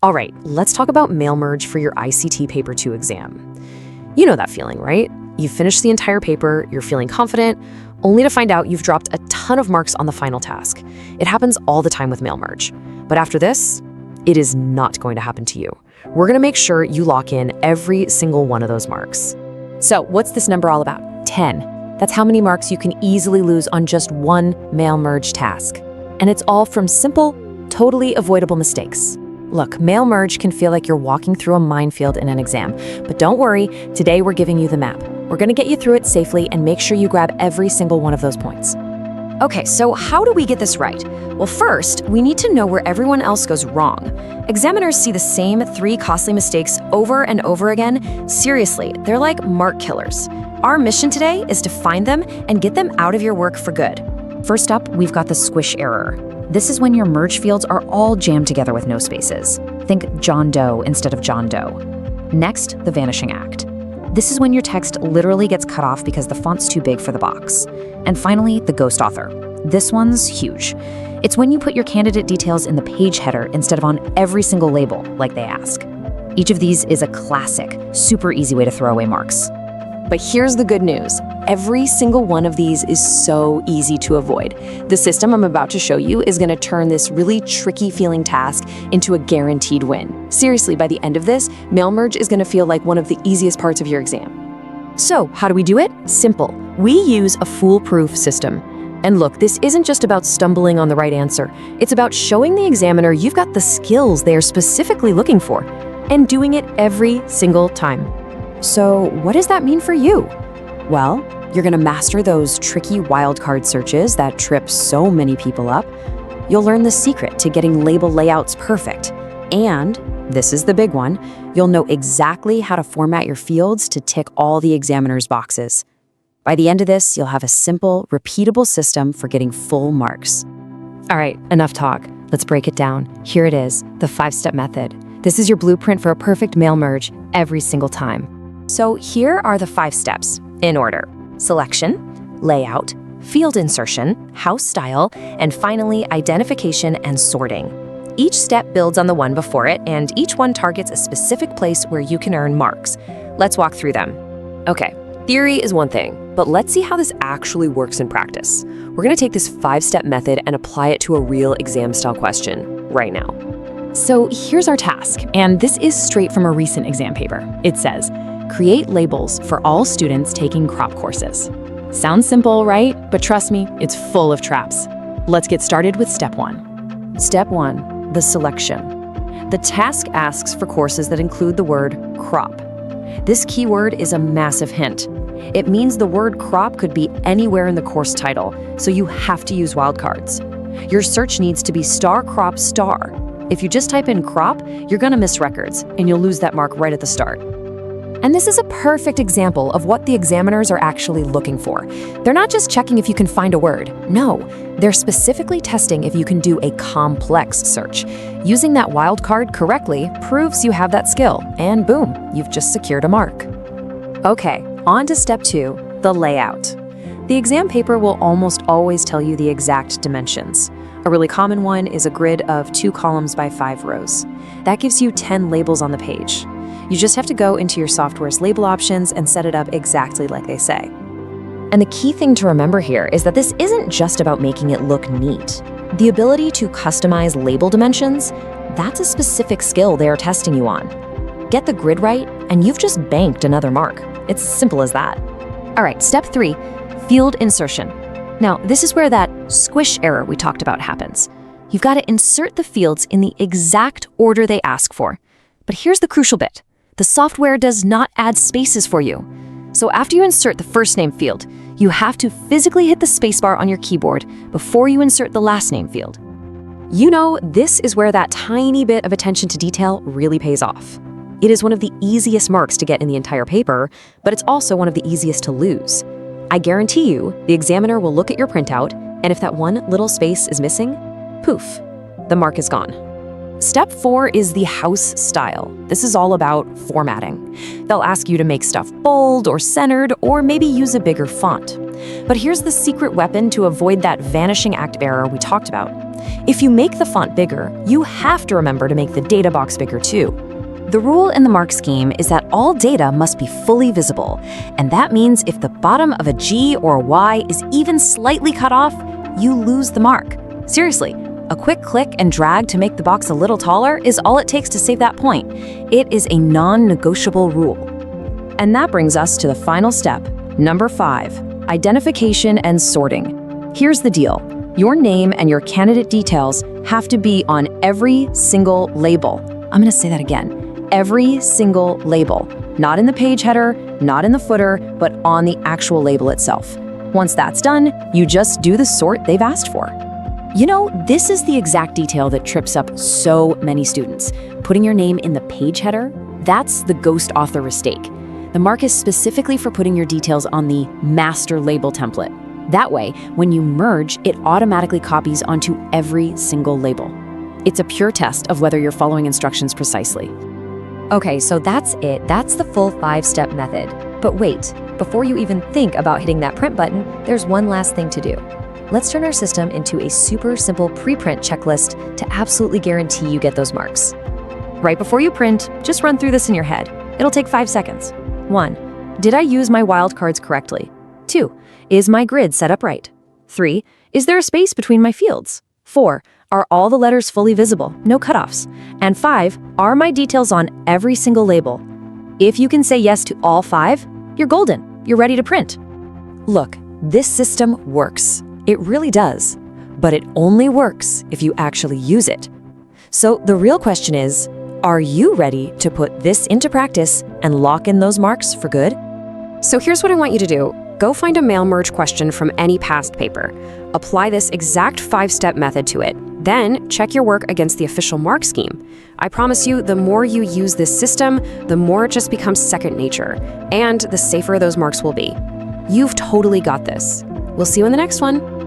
All right, let's talk about mail merge for your ICT Paper 2 exam. You know that feeling, right? You've finished the entire paper, you're feeling confident, only to find out you've dropped a ton of marks on the final task. It happens all the time with mail merge. But after this, it is not going to happen to you. We're going to make sure you lock in every single one of those marks. So what's this number all about? 10. That's how many marks you can easily lose on just one mail merge task. And it's all from simple, totally avoidable mistakes. Look, mail merge can feel like you're walking through a minefield in an exam, but don't worry, today we're giving you the map. We're going to get you through it safely and make sure you grab every single one of those points. Okay, so how do we get this right? Well, first, we need to know where everyone else goes wrong. Examiners see the same 3 costly mistakes over and over again. Seriously, they're like mark killers. Our mission today is to find them and get them out of your work for good. First up, we've got the squish error. This is when your merge fields are all jammed together with no spaces. Think John Doe instead of John Doe. Next, the vanishing act. This is when your text literally gets cut off because the font's too big for the box. And finally, the ghost author. This one's huge. It's when you put your candidate details in the page header instead of on every single label, like they ask. Each of these is a classic, super easy way to throw away marks. But here's the good news. Every single one of these is so easy to avoid. The system I'm about to show you is going to turn this really tricky feeling task into a guaranteed win. Seriously, by the end of this, mail merge is going to feel like one of the easiest parts of your exam. So, how do we do it? Simple. We use a foolproof system. And look, this isn't just about stumbling on the right answer. It's about showing the examiner you've got the skills they are specifically looking for, and doing it every single time. So, what does that mean for you? Well, you're going to master those tricky wildcard searches that trip so many people up. You'll learn the secret to getting label layouts perfect. And, this is the big one, you'll know exactly how to format your fields to tick all the examiner's boxes. By the end of this, you'll have a simple, repeatable system for getting full marks. All right, enough talk. Let's break it down. Here it is, the 5-step method. This is your blueprint for a perfect mail merge every single time. So here are the 5 steps, in order: selection, layout, field insertion, house style, and finally identification and sorting. Each step builds on the one before it, and each one targets a specific place where you can earn marks. Let's walk through them. Okay, theory is one thing, but let's see how this actually works in practice. We're going to take this 5-step method and apply it to a real exam-style question right now. So here's our task, and this is straight from a recent exam paper. It says, create labels for all students taking crop courses. Sounds simple, right? But trust me, it's full of traps. Let's get started with step 1. Step 1, the selection. The task asks for courses that include the word crop. This keyword is a massive hint. It means the word crop could be anywhere in the course title, so you have to use wildcards. Your search needs to be star crop star. If you just type in crop, you're gonna miss records, and you'll lose that mark right at the start. And this is a perfect example of what the examiners are actually looking for. They're not just checking if you can find a word. No, they're specifically testing if you can do a complex search. Using that wildcard correctly proves you have that skill, and boom, you've just secured a mark. Okay, on to step 2, the layout. The exam paper will almost always tell you the exact dimensions. A really common one is a grid of 2 columns by 5 rows. That gives you 10 labels on the page. You just have to go into your software's label options and set it up exactly like they say. And the key thing to remember here is that this isn't just about making it look neat. The ability to customize label dimensions, that's a specific skill they are testing you on. Get the grid right, and you've just banked another mark. It's as simple as that. All right, step 3, field insertion. Now, this is where that squish error we talked about happens. You've got to insert the fields in the exact order they ask for. But here's the crucial bit. The software does not add spaces for you. So after you insert the first name field, you have to physically hit the spacebar on your keyboard before you insert the last name field. You know, this is where that tiny bit of attention to detail really pays off. It is one of the easiest marks to get in the entire paper, but it's also one of the easiest to lose. I guarantee you, the examiner will look at your printout, and if that one little space is missing, poof, the mark is gone. Step 4 is the house style. This is all about formatting. They'll ask you to make stuff bold or centered, or maybe use a bigger font. But here's the secret weapon to avoid that vanishing act error we talked about. If you make the font bigger, you have to remember to make the data box bigger too. The rule in the mark scheme is that all data must be fully visible, and that means if the bottom of a G or a Y is even slightly cut off, you lose the mark. Seriously, a quick click and drag to make the box a little taller is all it takes to save that point. It is a non-negotiable rule. And that brings us to the final step, number 5, identification and sorting. Here's the deal. Your name and your candidate details have to be on every single label. I'm going to say that again. Every single label. Not in the page header, not in the footer, but on the actual label itself. Once that's done, you just do the sort they've asked for. You know, this is the exact detail that trips up so many students. Putting your name in the page header, that's the ghost author mistake. The mark is specifically for putting your details on the master label template. That way, when you merge, it automatically copies onto every single label. It's a pure test of whether you're following instructions precisely. Okay, so that's it. That's the full 5-step method. But wait, before you even think about hitting that print button, there's one last thing to do. Let's turn our system into a super simple pre-print checklist to absolutely guarantee you get those marks. Right before you print, just run through this in your head. It'll take 5 seconds. 1. Did I use my wildcards correctly? 2. Is my grid set up right? 3. Is there a space between my fields? 4. Are all the letters fully visible? No cutoffs. And 5. Are my details on every single label? If you can say yes to all 5, you're golden. You're ready to print. Look, this system works. It really does. But it only works if you actually use it. So the real question is, are you ready to put this into practice and lock in those marks for good? So here's what I want you to do. Go find a mail merge question from any past paper. Apply this exact 5-step method to it. Then check your work against the official mark scheme. I promise you, the more you use this system, the more it just becomes second nature, and the safer those marks will be. You've totally got this. We'll see you in the next one.